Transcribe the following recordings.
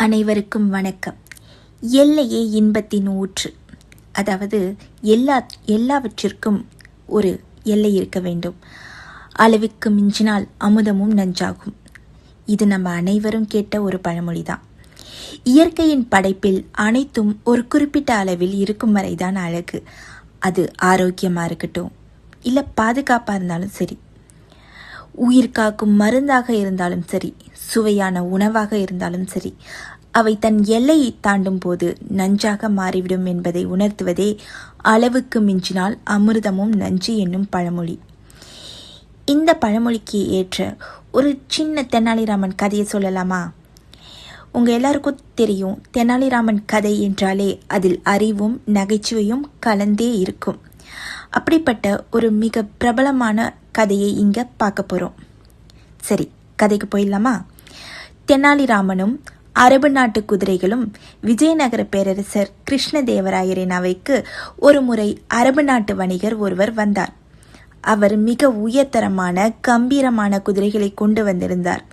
அனைவருக்கும் வணக்கம். எல்லையே இன்பத்தின் ஊற்று. அதாவது எல்லாவற்றிற்கும் ஒரு எல்லை இருக்க வேண்டும். அளவுக்கு மிஞ்சினால் அமுதமும் நஞ்சாகும். இது நம்ம அனைவரும் கேட்ட ஒரு பழமொழிதான். இயற்கையின் படைப்பில் அனைத்தும் ஒரு குறிப்பிட்ட அளவில் இருக்கும் வரைதான் அழகு. அது ஆரோக்கியமாக இருக்கட்டும், இல்லை பாதுகாப்பாக இருந்தாலும் சரி, உயிர் காக்கும் மருந்தாக இருந்தாலும் சரி, சுவையான உணவாக இருந்தாலும் சரி, அவை தன் எல்லையை தாண்டும் போது நஞ்சாக மாறிவிடும் என்பதை உணர்த்துவதே அளவுக்கு மிஞ்சினால் அமிர்தமும் நஞ்சு என்னும் பழமொழி. இந்த பழமொழிக்கு ஏற்ற ஒரு சின்ன தெனாலிராமன் கதையை சொல்லலாமா? உங்கள் எல்லாருக்கும் தெரியும், தெனாலிராமன் கதை என்றாலே அதில் அறிவும் நகைச்சுவையும் கலந்தே இருக்கும். அப்படிப்பட்ட ஒரு மிக பிரபலமான கதையை இங்கே பார்க்க போகிறோம். சரி, கதைக்கு போயிடலாமா? தெனாலிராமனும் அரபு நாட்டு குதிரைகளும் விஜயநகர பேரரசர் கிருஷ்ணதேவராயரின் அவைக்கு ஒரு முறை அரபு நாட்டு வணிகர் ஒருவர் வந்தார். அவர் மிக உயர்தரமான கம்பீரமான குதிரைகளை கொண்டு வந்திருந்தார்.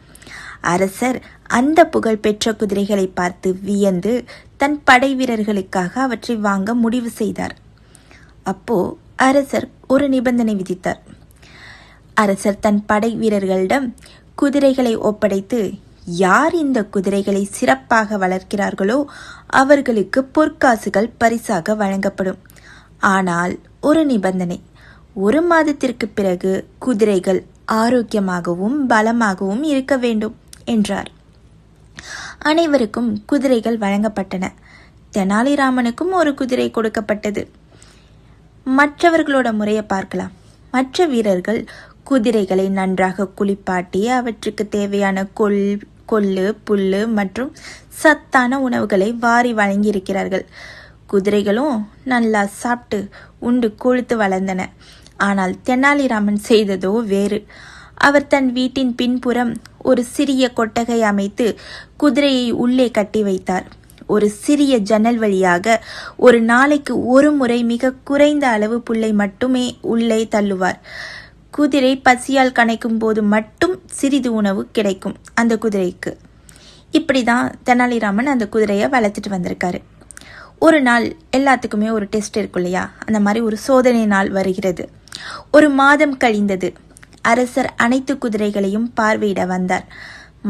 அரசர் அந்த புகழ்பெற்ற குதிரைகளை பார்த்து வியந்து தன் படை வீரர்களுக்காக அவற்றை வாங்க முடிவு செய்தார். அப்போ அரசர் ஒரு நிபந்தனை விதித்தார். அரசர் தன் படை வீரர்களிடம் குதிரைகளை ஒப்படைத்து, யார் இந்த குதிரைகளை சிறப்பாக வளர்க்கிறார்களோ அவர்களுக்கு பொற்காசுகள் பரிசாக வழங்கப்படும். ஆனால் ஒரு நிபந்தனை, 1 மாதத்திற்கு பிறகு குதிரைகள் ஆரோக்கியமாகவும் பலமாகவும் இருக்க வேண்டும் என்றார். அனைவருக்கும் குதிரைகள் வழங்கப்பட்டன. தெனாலிராமனுக்கும் ஒரு குதிரை கொடுக்கப்பட்டது. மற்றவர்களோட முறையை பார்க்கலாம். மற்ற வீரர்கள் குதிரைகளை நன்றாக குளிப்பாட்டி அவற்றுக்கு தேவையான கொள்ளு, புல்லு மற்றும் சத்தான உணவுகளை வாரி வழங்கியிருக்கிறார்கள். குதிரைகளும் நல்லா சாப்பிட்டு உண்டு கொழுத்து வளர்ந்தன. ஆனால் தெனாலிராமன் செய்ததோ வேறு. அவர் தன் வீட்டின் பின்புறம் ஒரு சிறிய கொட்டகை அமைத்து குதிரையை உள்ளே கட்டி வைத்தார். ஒரு சிறிய ஜன்னல் வழியாக ஒரு நாளைக்கு ஒரு முறை மிக குறைந்த அளவு புல்லை மட்டுமே உள்ளே தள்ளுவார். குதிரை பசியால் கனைக்கும் போது மட்டும் சிறிது உணவு கிடைக்கும் அந்த குதிரைக்கு. இப்படிதான் தெனாலிராமன் அந்த குதிரையை வளர்த்துட்டு வந்திருக்காரு. ஒரு நாள் எல்லாத்துக்குமே ஒரு டெஸ்ட் இருக்கும் இல்லையா? அந்த மாதிரி ஒரு சோதனை நாள் வருகிறது. 1 மாதம் கழிந்தது. அரசர் அனைத்து குதிரைகளையும் பார்வையிட வந்தார்.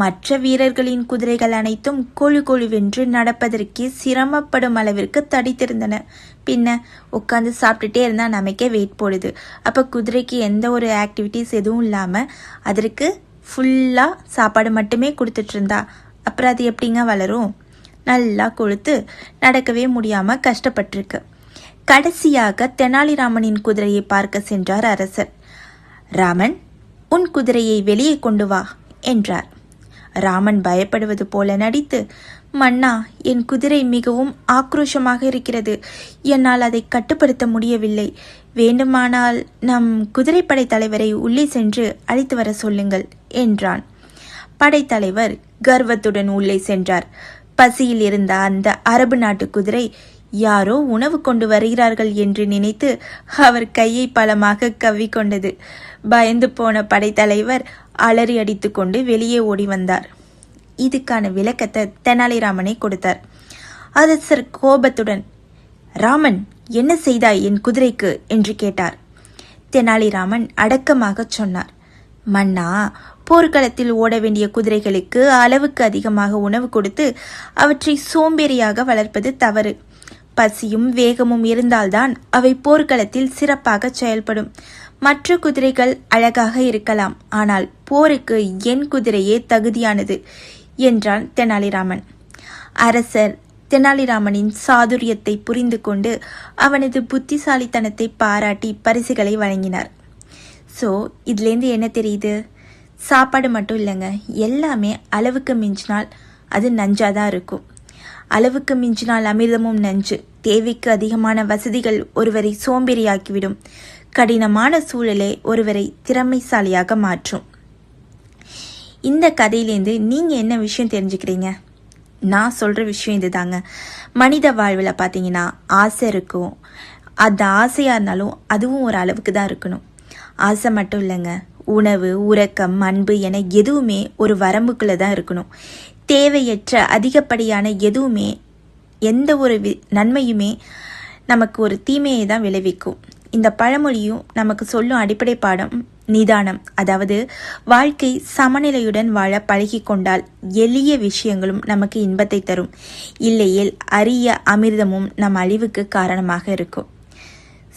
மற்ற வீரர்களின் குதிரைகள் அனைத்தும் கொழுவென்று நடப்பதற்கே சிரமப்படும் அளவிற்கு தடித்திருந்தன. பின்ன உட்காந்து சாப்பிட்டுட்டே இருந்தால் நமக்கே வெயிட் போடுது. அப்போ குதிரைக்கு எந்த ஒரு ஆக்டிவிட்டிஸ் எதுவும் இல்லாமல் அதற்கு ஃபுல்லாக சாப்பாடு மட்டுமே கொடுத்துட்டு இருந்தா அப்புறம் அது எப்படிங்க வளரும்? நல்லா கொழுத்து நடக்கவே முடியாமல் கஷ்டப்பட்டிருக்கு. கடைசியாக தெனாலிராமனின் குதிரையை பார்க்க சென்றார் அரசர். ராமன், உன் குதிரையை வெளியே கொண்டு வா என்றார். ராமன் பயப்படுவது போல நடித்து, மன்னா, என் குதிரை மிகவும் ஆக்ரோஷமாக இருக்கிறது. என்னால் அதை கட்டுப்படுத்த முடியவில்லை. வேண்டுமானால் நம் குதிரைப்படை தலைவரை உள்ளே சென்று அழைத்து வர சொல்லுங்கள் என்றான். படைத்தலைவர் கர்வத்துடன் உள்ளே சென்றார். பசியில் இருந்த அந்த அரபு நாட்டு குதிரை யாரோ உணவு கொண்டு வருகிறார்கள் என்று நினைத்து அவர் கையை பலமாக கவ்விக்கொண்டது. பயந்து போன படைத்தலைவர் அலறி அடித்து கொண்டு வெளியே ஓடி வந்தார். இதுக்கான விளக்கத்தை தெனாலிராமனை கொடுத்தார். அரசர் கோபத்துடன், ராமன், என்ன செய்தாய் என் குதிரைக்கு என்று கேட்டார். தெனாலிராமன் அடக்கமாக சொன்னார், மன்னா, போர்க்களத்தில் ஓட வேண்டிய குதிரைகளுக்கு அளவுக்கு அதிகமாக உணவு கொடுத்து அவற்றை சோம்பேறியாக வளர்ப்பது தவறு. பசியும் வேகமும் இருந்தால்தான் அவை போர்க்களத்தில் சிறப்பாக செயல்படும். மற்ற குதிரைகள் அழகாக இருக்கலாம், ஆனால் போருக்கு என் குதிரையே தகுதியானது என்றான் தெனாலிராமன். அரசர் தெனாலிராமனின் சாதுரியத்தை புரிந்து கொண்டு அவனது புத்திசாலித்தனத்தை பாராட்டி பரிசுகளை வழங்கினார். ஸோ இதுலேருந்து என்ன தெரியுது? சாப்பாடு மட்டும் இல்லைங்க, எல்லாமே அளவுக்கு மிஞ்சினால் அது நஞ்சாதான் இருக்கும். அளவுக்கு மிஞ்சினால் அமிர்தமும் நஞ்சு. தேவைக்கு அதிகமான வசதிகள் ஒருவரை சோம்பேறியாக்கிவிடும். கடினமான சூழலே ஒருவரை திறமைசாலியாக மாற்றும். இந்த கதையிலேருந்து நீங்கள் என்ன விஷயம் தெரிஞ்சுக்கிறீங்க? நான் சொல்கிற விஷயம் இதுதாங்க. மனித வாழ்வில் பார்த்தீங்கன்னா ஆசை இருக்கும். அந்த ஆசையாக இருந்தாலும் அதுவும் ஒரு அளவுக்கு தான் இருக்கணும். ஆசை மட்டும் இல்லைங்க, உணவு, உறக்கம், அன்பு என எதுவுமே ஒரு வரம்புக்குள்ளே தான் இருக்கணும். தேவையற்ற அதிகப்படியான எதுவுமே எந்த ஒரு நன்மையுமே நமக்கு ஒரு தீமையை தான் விளைவிக்கும். இந்த பழமொழியும் நமக்கு சொல்லும் அடிப்படை பாடம் நிதானம். அதாவது வாழ்க்கை சமநிலையுடன் வாழ பழகி கொண்டால் எளிய விஷயங்களும் நமக்கு இன்பத்தை தரும். இல்லையேல் அரிய அமிர்தமும் நம் அழிவுக்கு காரணமாக இருக்கும்.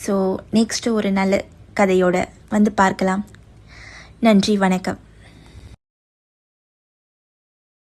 ஸோ நெக்ஸ்ட் ஒரு நல்ல கதையோட வந்து பார்க்கலாம். நன்றி, வணக்கம்.